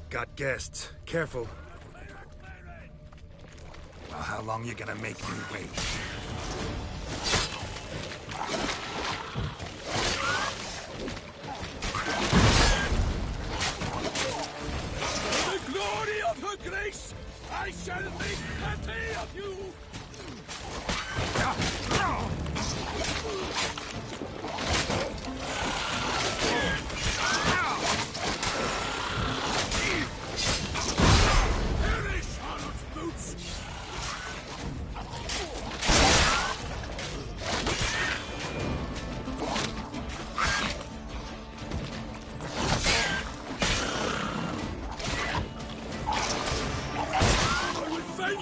Got guests. Careful. Well, how long you gonna make me wait? For the glory of her grace, I shall make plenty of you!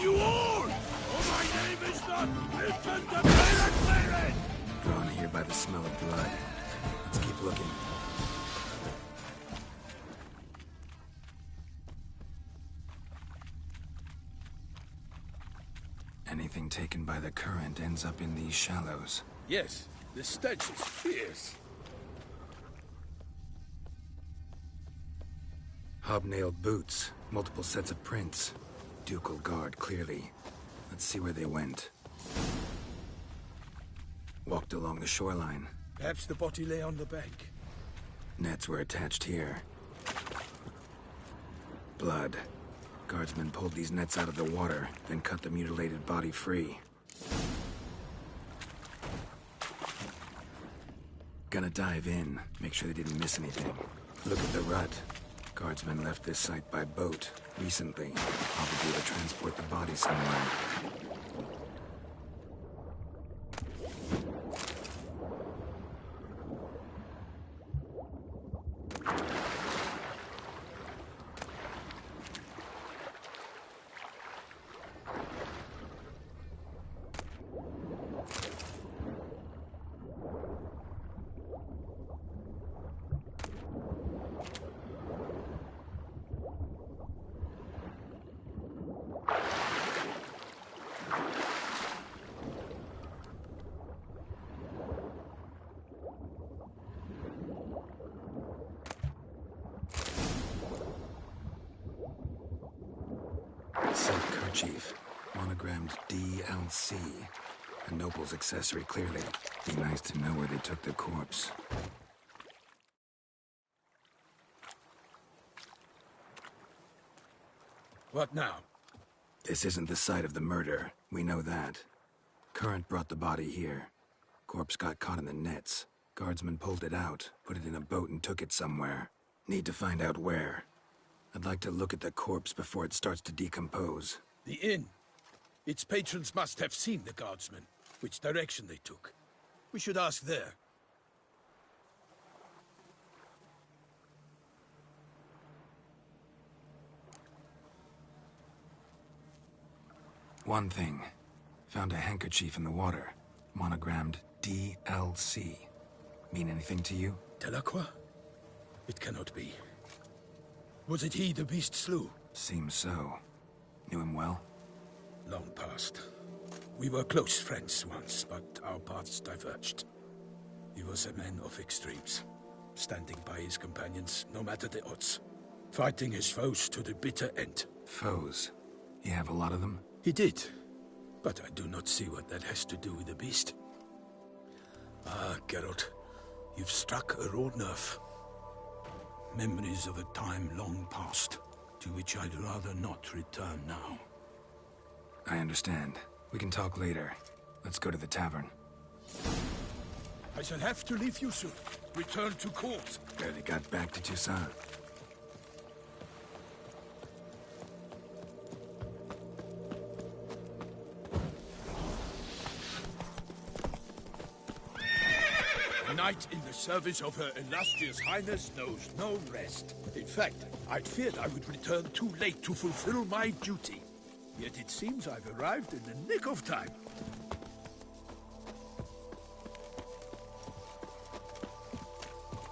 You all! Oh, my name is not Lieutenant Peyrac-Peyran! Drawn here by the smell of blood. Let's keep looking. Anything taken by the current ends up in these shallows. Yes, the stench is fierce. Hobnailed boots, multiple sets of prints. Ducal guard, clearly. Let's see where they went. Walked along the shoreline. Perhaps the body lay on the bank. Nets were attached here. Blood. Guardsmen pulled these nets out of the water, then cut the mutilated body free. Gonna dive in, make sure they didn't miss anything. Look at the rut. Guardsmen left this site by boat recently, probably to transport the body somewhere. Silk kerchief, monogrammed DLC. A noble's accessory, clearly. Be nice to know where they took the corpse. What now? This isn't the site of the murder. We know that. Current brought the body here. Corpse got caught in the nets. Guardsmen pulled it out, put it in a boat and took it somewhere. Need to find out where. I'd like to look at the corpse before it starts to decompose. The inn. Its patrons must have seen the guardsmen, which direction they took. We should ask there. One thing. Found a handkerchief in the water. Monogrammed DLC. Mean anything to you? Delacroix? It cannot be. Was it he the beast slew? Seems so. Knew him well? Long past. We were close friends once, but our paths diverged. He was a man of extremes, standing by his companions no matter the odds, fighting his foes to the bitter end. Foes? You have a lot of them? He did, but I do not see what that has to do with the beast. Ah, Geralt, you've struck a raw nerve. Memories of a time long past, to which I'd rather not return now. I understand. We can talk later. Let's go to the tavern. I shall have to leave you soon. Return to court. Barely got back to Toussaint. A knight in the service of Her Illustrious Highness knows no rest. In fact, I'd feared I would return too late to fulfill my duty. Yet it seems I've arrived in the nick of time.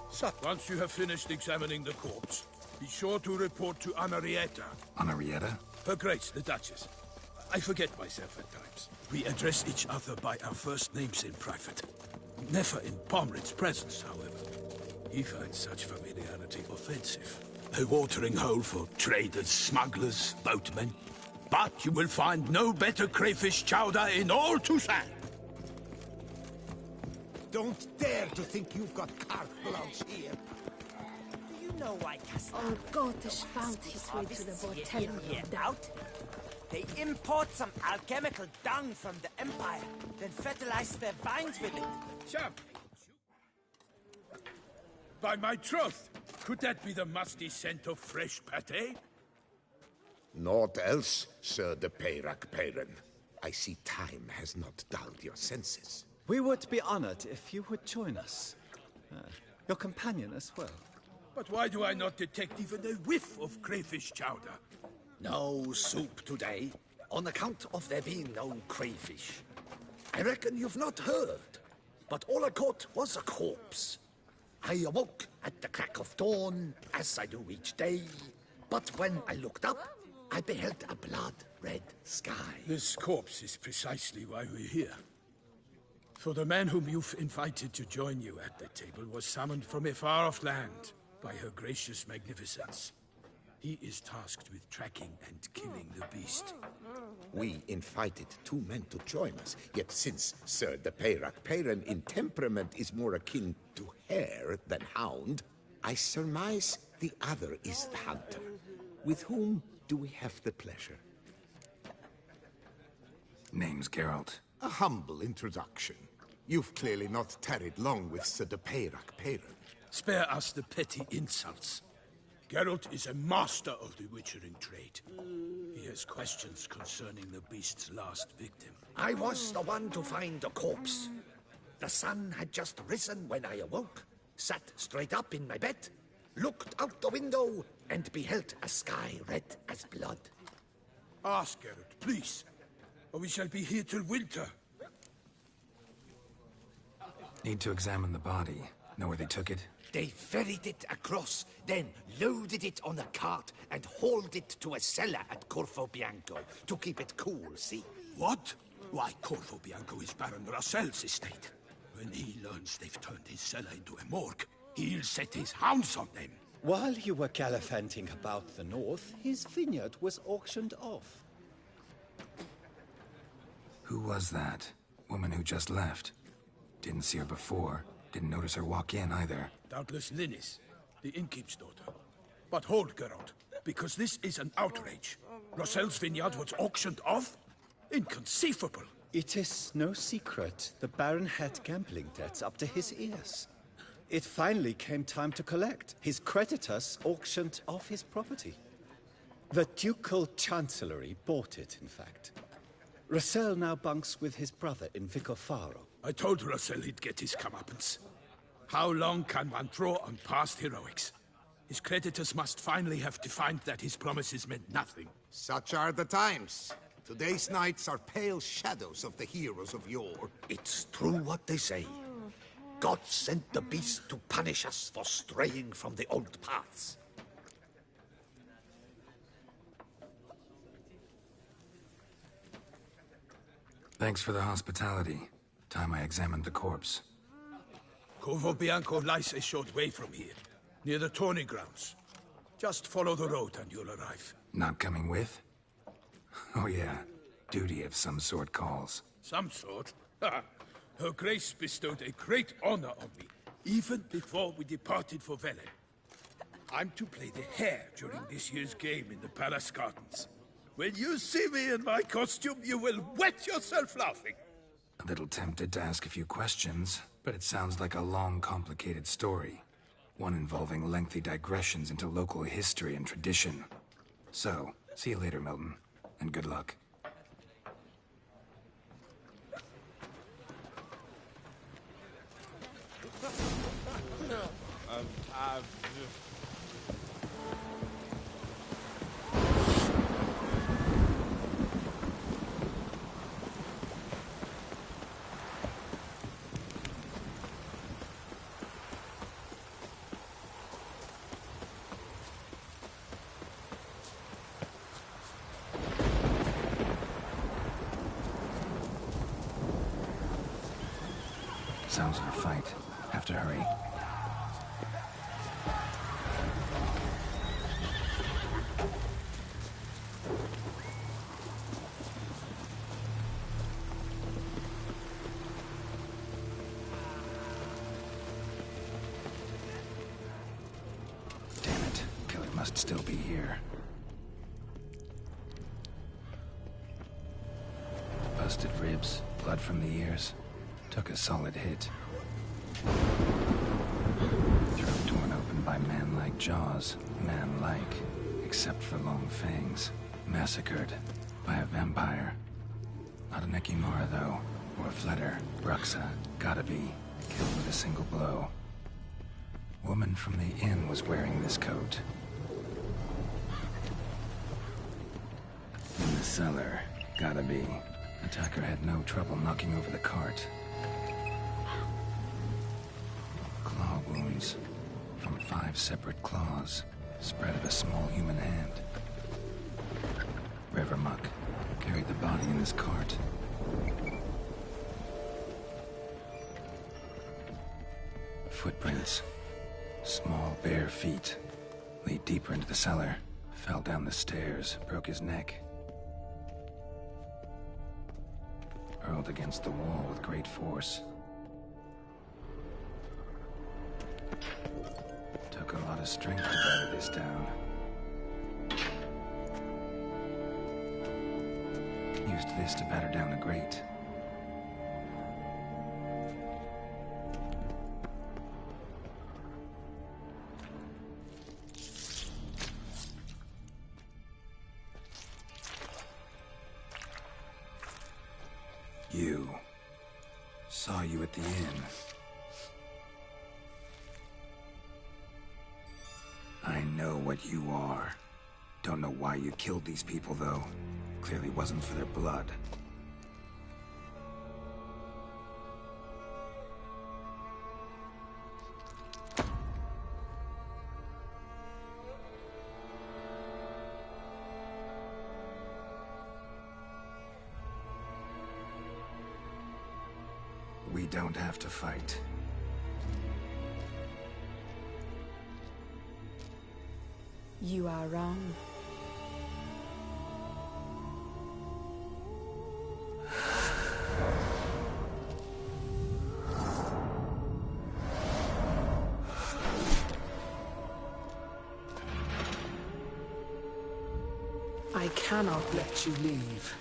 So, once you have finished examining the corpse, be sure to report to Anarietta. Anarietta? Her Grace, the Duchess. I forget myself at times. We address each other by our first names in private. Never in Pomred's presence, however. He finds such familiarity offensive. a watering hole for traders, smugglers, boatmen. But you will find no better crayfish chowder in all Toussaint. Don't dare to think you've got carte blanche here. Do you know why Castan Gotish found his way to the Bortello here out? They import some alchemical dung from the Empire, then fertilize their vines with it. Champ! By my troth, could that be the musty scent of fresh pâté? Naught else, Sir de Peyrac-Peyran. I see time has not dulled your senses. We would be honored if you would join us. Your companion as well. But why do I not detect even a whiff of crayfish chowder? No soup today, on account of there being no crayfish. I reckon you've not heard, but all I caught was a corpse. I awoke at the crack of dawn, as I do each day, but when I looked up, I beheld a blood-red sky. This corpse is precisely why we're here. For the man whom you've invited to join you at the table was summoned from a far-off land by her gracious magnificence. He is tasked with tracking and killing the beast. We invited two men to join us, yet since Sir de Peyrac-Peyran in temperament is more akin to hare than hound, I surmise the other is the hunter. With whom do we have the pleasure? Name's Geralt. A humble introduction. You've clearly not tarried long with Sir de Peyrac-Peyran. Spare us the petty insults. Geralt is a master of the witchering trade. He has questions concerning the beast's last victim. I was the one to find the corpse. The sun had just risen when I awoke, sat straight up in my bed, looked out the window, and beheld a sky red as blood. Ask Geralt, please, or we shall be here till winter. Need to examine the body. Know where they took it? They ferried it across, then loaded it on a cart and hauled it to a cellar at Corvo Bianco to keep it cool, see? What? Why, Corvo Bianco is Baron Russell's estate. When he learns they've turned his cellar into a morgue, he'll set his hounds on them. While you were gallivanting about the north, his vineyard was auctioned off. Who was that? Woman who just left. Didn't see her before. Didn't notice her walk in either. Doubtless Linnis, the innkeep's daughter. But hold, Geralt, because this is an outrage. Russell's vineyard was auctioned off? Inconceivable. It is no secret the Baron had gambling debts up to his ears. It finally came time to collect. His creditors auctioned off his property. The Ducal Chancellery bought it, in fact. Russell now bunks with his brother in Vicofaro. I told Russell he'd get his comeuppance. How long can one draw on past heroics? His creditors must finally have defined that his promises meant nothing. Such are the times. Today's knights are pale shadows of the heroes of yore. It's true what they say. God sent the beast to punish us for straying from the old paths. Thanks for the hospitality. Time I examined the corpse. Corvo Bianco lies a short way from here, near the tourney grounds. Just follow the road and you'll arrive. Not coming with? Oh yeah, duty of some sort calls. Some sort? Ha! Her Grace bestowed a great honor on me, even before we departed for Velen. I'm to play the hare during this year's game in the palace gardens. When you see me in my costume, you will wet yourself laughing. A little tempted to ask a few questions, but it sounds like a long, complicated story. One involving lengthy digressions into local history and tradition. So, see you later, Milton, and good luck. Sounds like a fight. Have to hurry. still be here. Busted ribs, blood from the ears. Took a solid hit. Throat torn open by man-like jaws. Man-like, except for long fangs. Massacred by a vampire. Not an Ekimara, though. Or a Fletter. Bruxa. Gotta be. Killed with a single blow. Woman from the inn was wearing this coat. In the cellar. Gotta be. Attacker had no trouble knocking over the cart. Claw wounds. From 5 separate claws. Spread of a small human hand. River muck. Carried the body in his cart. Footprints. Small, bare feet. Lead deeper into the cellar. Fell down the stairs. Broke his neck. Hurled against the wall with great force. Took a lot of strength to batter this down. Used this to batter down a grate. You. Saw you at the inn. I know what you are. Don't know why you killed these people, though. Clearly wasn't for their blood. We don't have to fight. You are wrong. I cannot let you leave.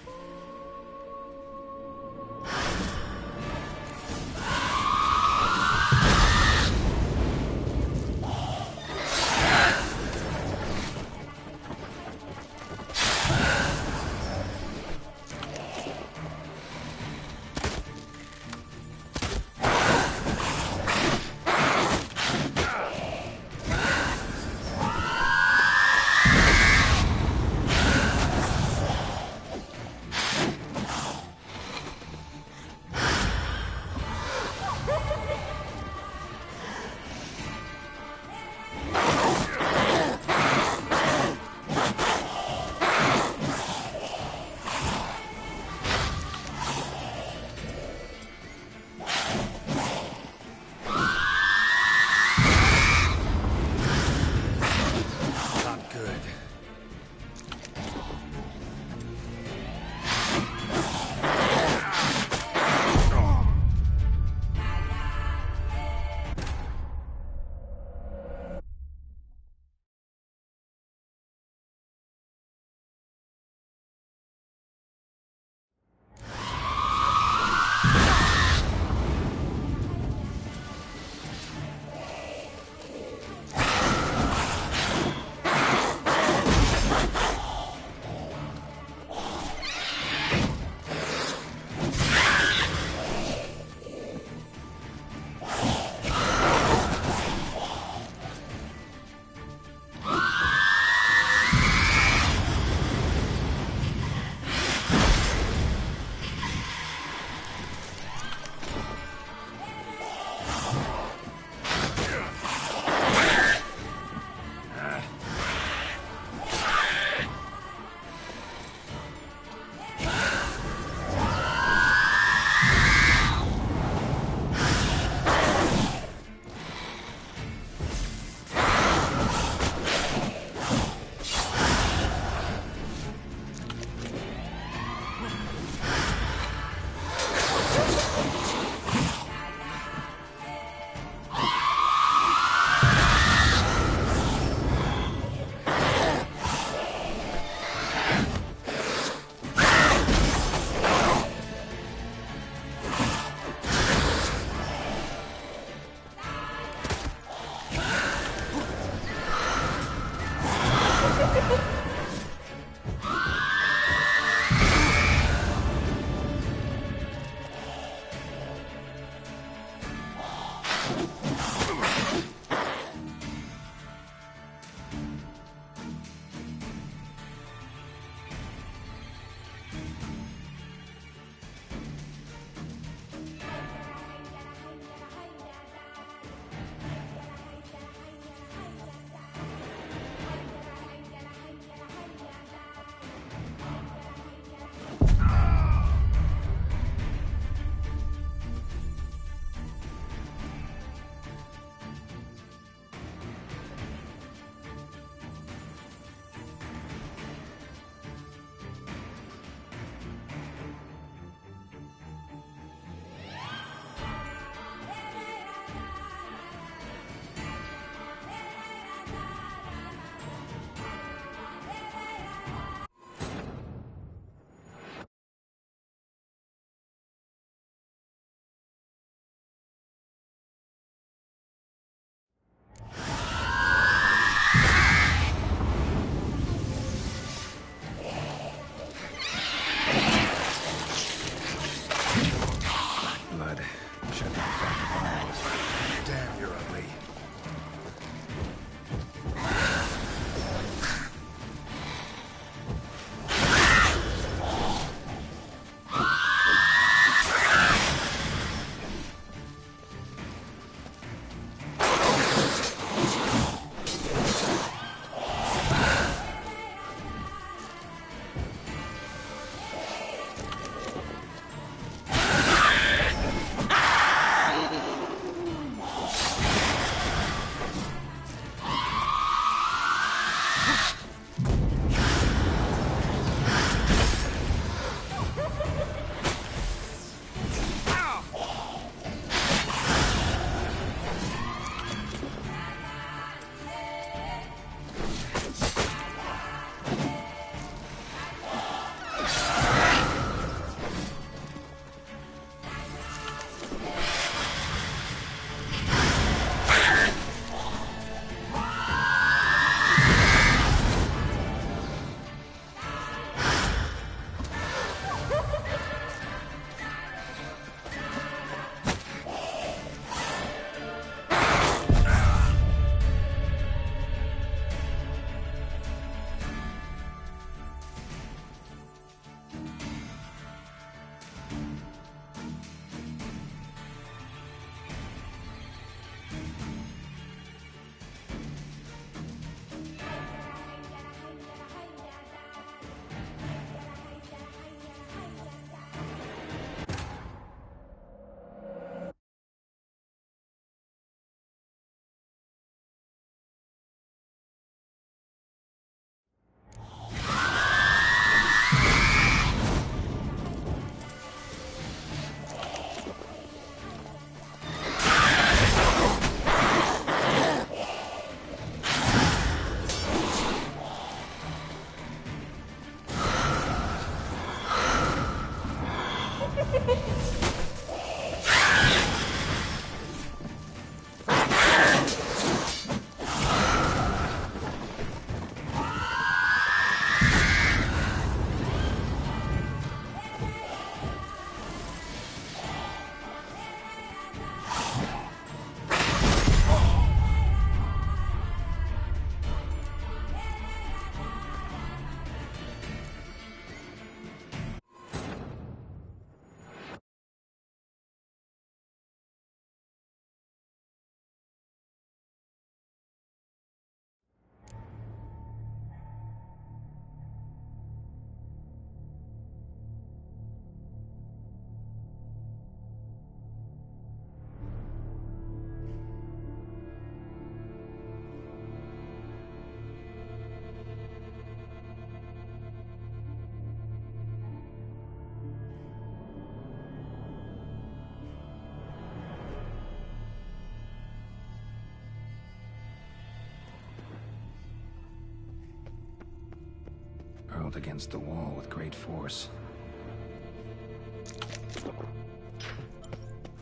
Hurled against the wall with great force.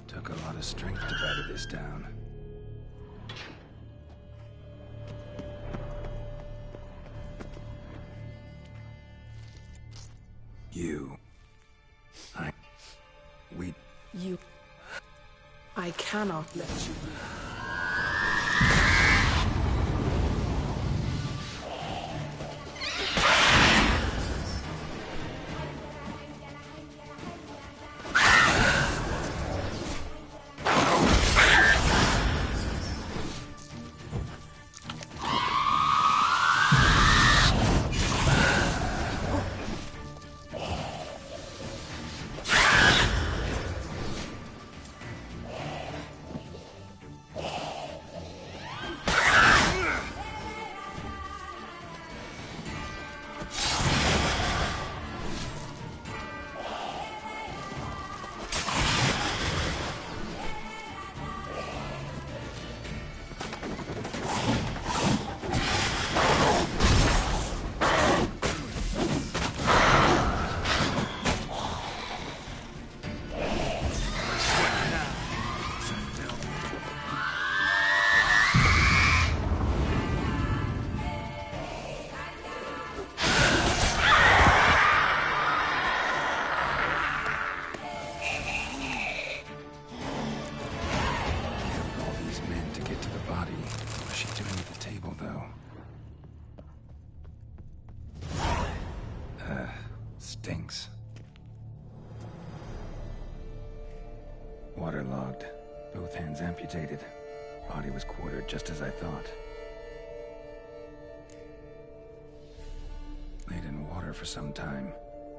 Took a lot of strength to batter this down. You. We... You... I cannot let you leave. Stinks. Waterlogged. Both hands amputated. Body was quartered just as I thought. Laid in water for some time.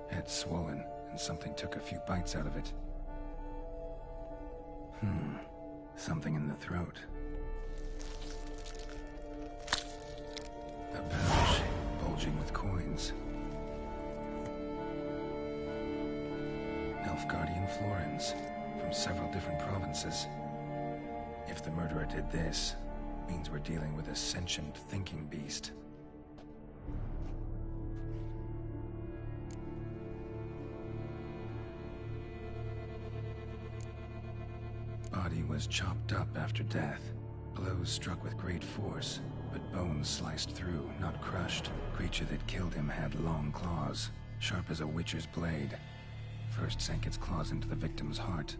Head swollen, and something took a few bites out of it. Something in the throat. A pouch, bulging with coins. Nilfgaardian florins, from several different provinces. If the murderer did this, means we're dealing with a sentient thinking beast. Body was chopped up after death. Blows struck with great force, but bones sliced through, not crushed. Creature that killed him had long claws, sharp as a witcher's blade. First sank its claws into the victim's heart.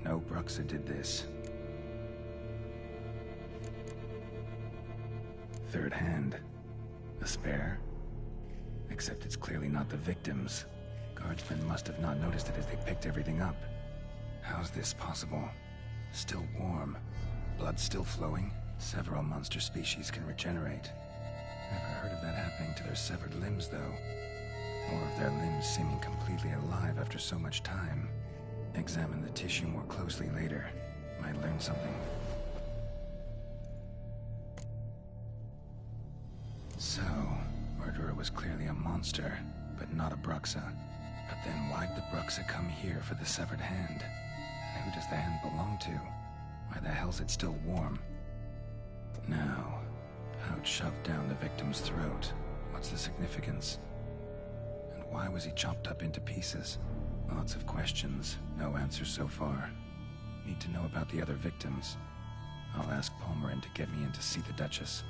No Bruxa did this. Third hand. A spare? Except it's clearly not the victim's. Guardsmen must have not noticed it as they picked everything up. How's this possible? Still warm. Blood still flowing. Several monster species can regenerate. Never heard of that happening to their severed limbs, though. Or of their limbs seeming completely alive after so much time. Examine the tissue more closely later. Might learn something. So, murderer was clearly a monster, but not a Bruxa. But then why'd the Bruxa come here for the severed hand? And who does the hand belong to? Why the hell's it still warm? Now, pouch shoved down the victim's throat. What's the significance? And why was he chopped up into pieces? Lots of questions, no answers so far. Need to know about the other victims. I'll ask Palmerin to get me in to see the Duchess.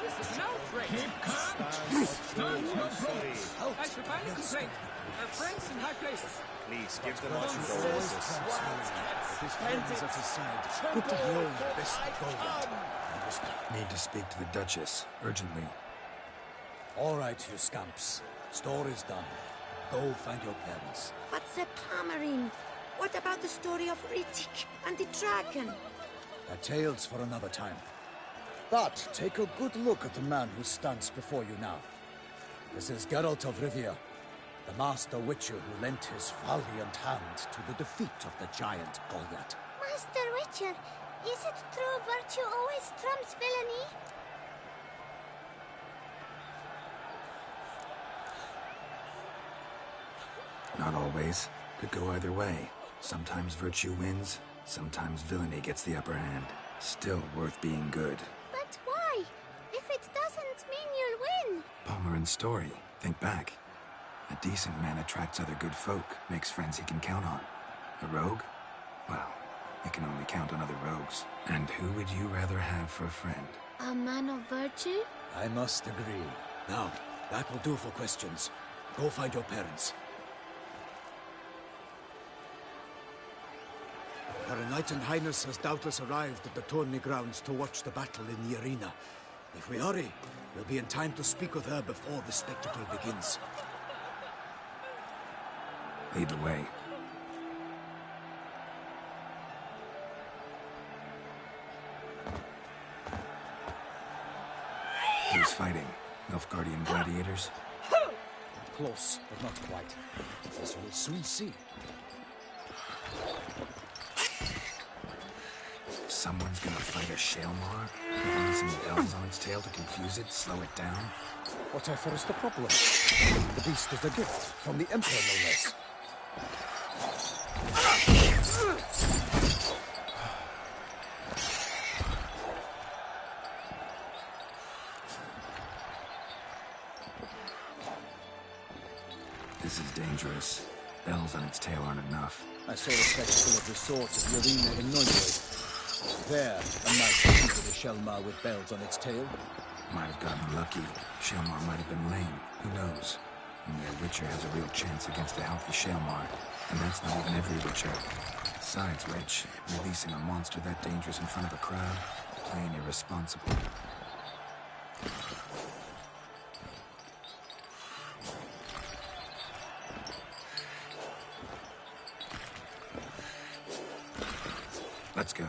This is an outrage! Stand your ground! I should find a complaint! Friends in high places. Please give them our condolences. His friends at his side. Good to hear. Best go. Need to speak to the Duchess, urgently. All right, you scamps. Story's done. Go find your parents. But the Pomerine, what about the story of Rittik and the dragon? They're tales for another time. But take a good look at the man who stands before you now. This is Geralt of Rivia, the master witcher who lent his valiant hand to the defeat of the giant Goliath. Master Witcher, is it true virtue always trumps villainy? Not always. Could go either way. Sometimes virtue wins, sometimes villainy gets the upper hand. Still worth being good. But why? If it doesn't mean you'll win. Palmerin's story. Think back. A decent man attracts other good folk, makes friends he can count on. A rogue? Well, he can only count on other rogues. And who would you rather have for a friend? A man of virtue? I must agree. Now, that will do for questions. Go find your parents. Her Enlightened Highness has doubtless arrived at the tourney grounds to watch the battle in the arena. If we hurry, we'll be in time to speak with her before the spectacle begins. Lead the way. Who's fighting? Nilfgaardian gladiators? Close, but not quite. As we'll soon see. Someone's gonna fight a Shaelmar? Releasing bells on its tail to confuse it, slow it down? Whatever is the problem? The beast is a gift from the Emperor, no less. This is dangerous. Bells on its tail aren't enough. I saw a spectacle of the sort at the arena in Neuburg. There, a knight defeated a Shaelmar with bells on its tail. Might have gotten lucky. Shaelmar might have been lame. Who knows? Only a Witcher has a real chance against a healthy Shaelmar. And that's not even every Witcher. Besides which, releasing a monster that dangerous in front of a crowd? Plain irresponsible. Let's go.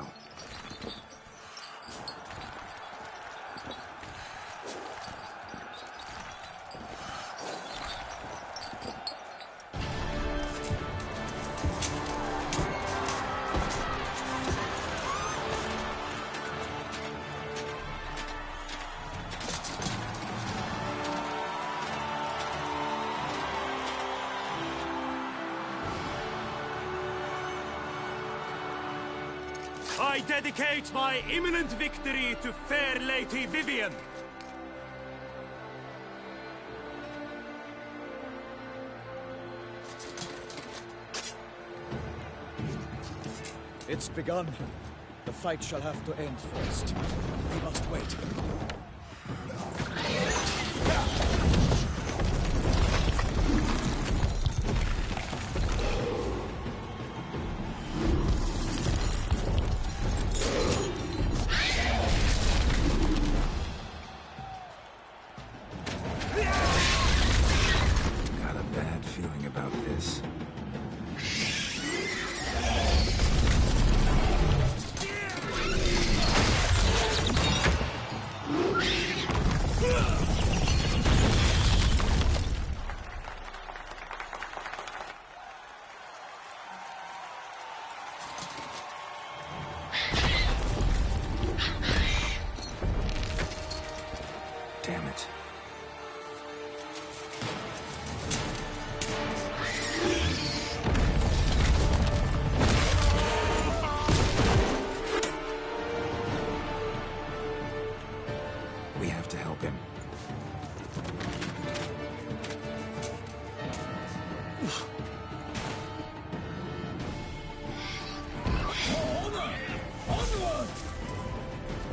I dedicate my imminent victory to fair Lady Vivian. It's begun. The fight shall have to end first. We must wait. Got a bad feeling about this. Damn it. We have to help him.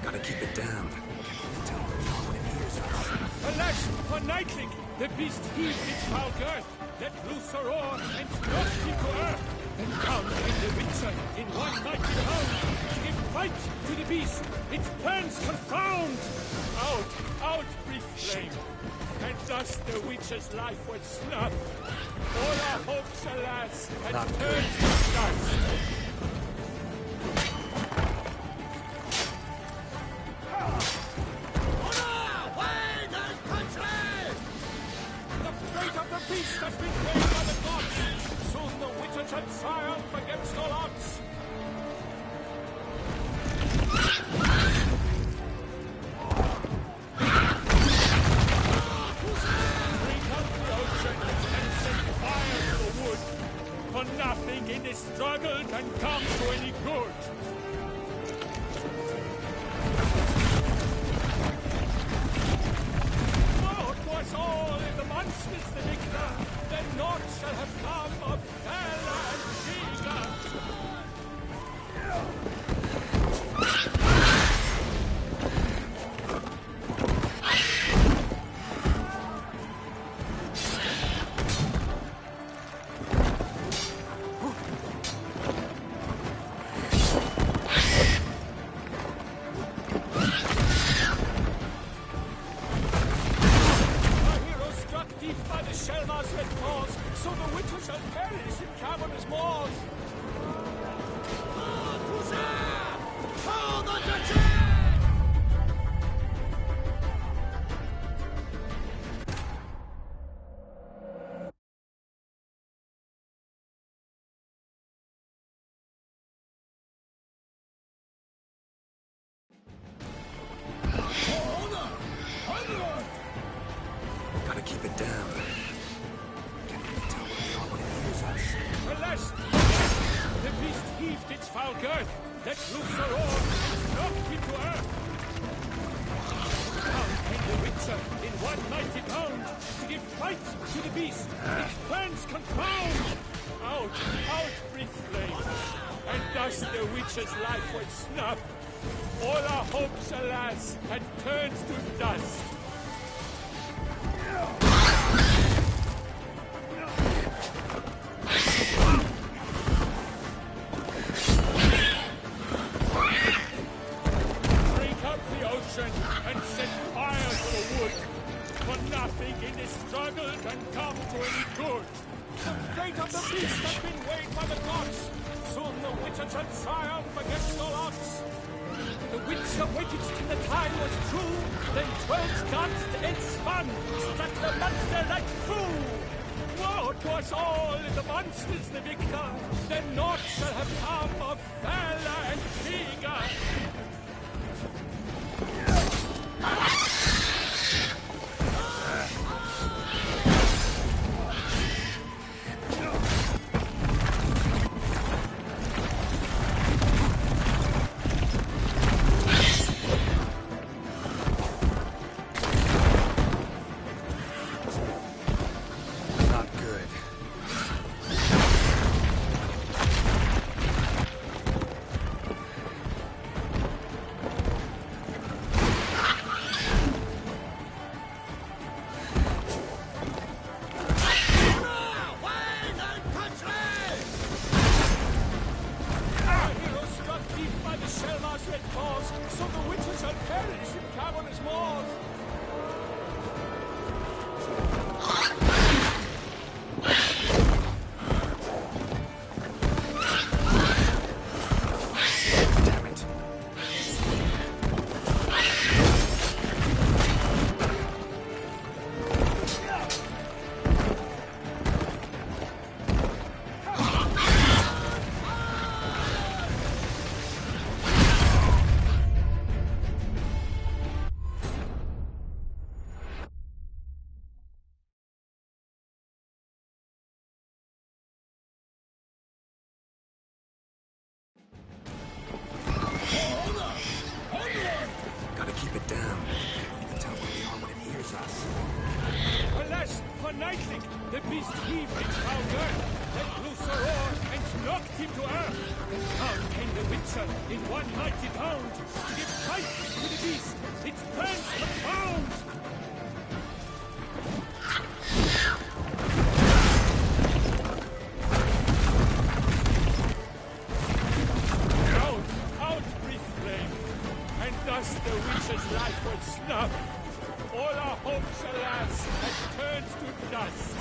Gotta keep it down. Can't tell when it hears us. Alas, for Nightling, the beast heaved its foul girth, let loose a roar, and knocked him to earth. Then down came the Witcher in one mighty bound, to give fight to the beast, its plans confound. Out, out, brief flame, and thus the Witcher's life was snuffed. All our hopes, alas, had turned to dust. The beast has been weighed by the gods. Soon the Witcher shall triumph against all odds. Break up the ocean and set fire to the wood. For nothing in this struggle can come to any good. All in the monsters the victor, then naught shall have come of Bella and Giga. So the Witcher shall perish in cavernous maws. Toussaint! Hold on to Gotta keep it down. The beast heaved its foul girth, let loose a roar, and knocked him to earth. Down came the Witcher in one mighty bound, to give fight to the beast, its plans confound. Out, out, brief flame, and thus the Witcher's life was snuffed. All our hopes, alas, had turned to dust. And set fire to the wood. For nothing in this struggle can come to any good. The fate of the beast has been weighed by the gods. Soon the Witcher shall triumph against all odds. The Witcher waited till the time was true. Then 12 gods and spun, struck the monster like through. Woe to us all in the monsters the victor. Then naught shall have come of Bella and Giga. So the Witcher shall perish in cavernous maws. Damn it. Gotta keep it down. Can't even tell where we are when it hears us. Alas, for Nightling, the beast heaved its foul girth, let loose a roar, and knocked him to earth. And down came the Witcher in one mighty bound, to give fight to the beast, its plans confound. Alas, the witch's life was snuffed. All our hopes, alas, had turned to dust.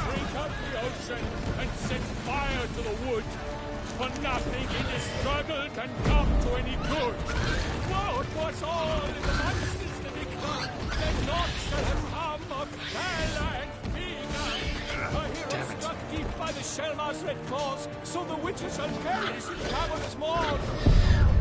Drink up the ocean and set fire to the wood. For nothing in this struggle can come to any good. Woe to us all in the monsters that become, that naught shall have come of Bella and Peyrac. A hero struck deep by the Shelmar's red claws, so the witches shall perish in cavernous maws.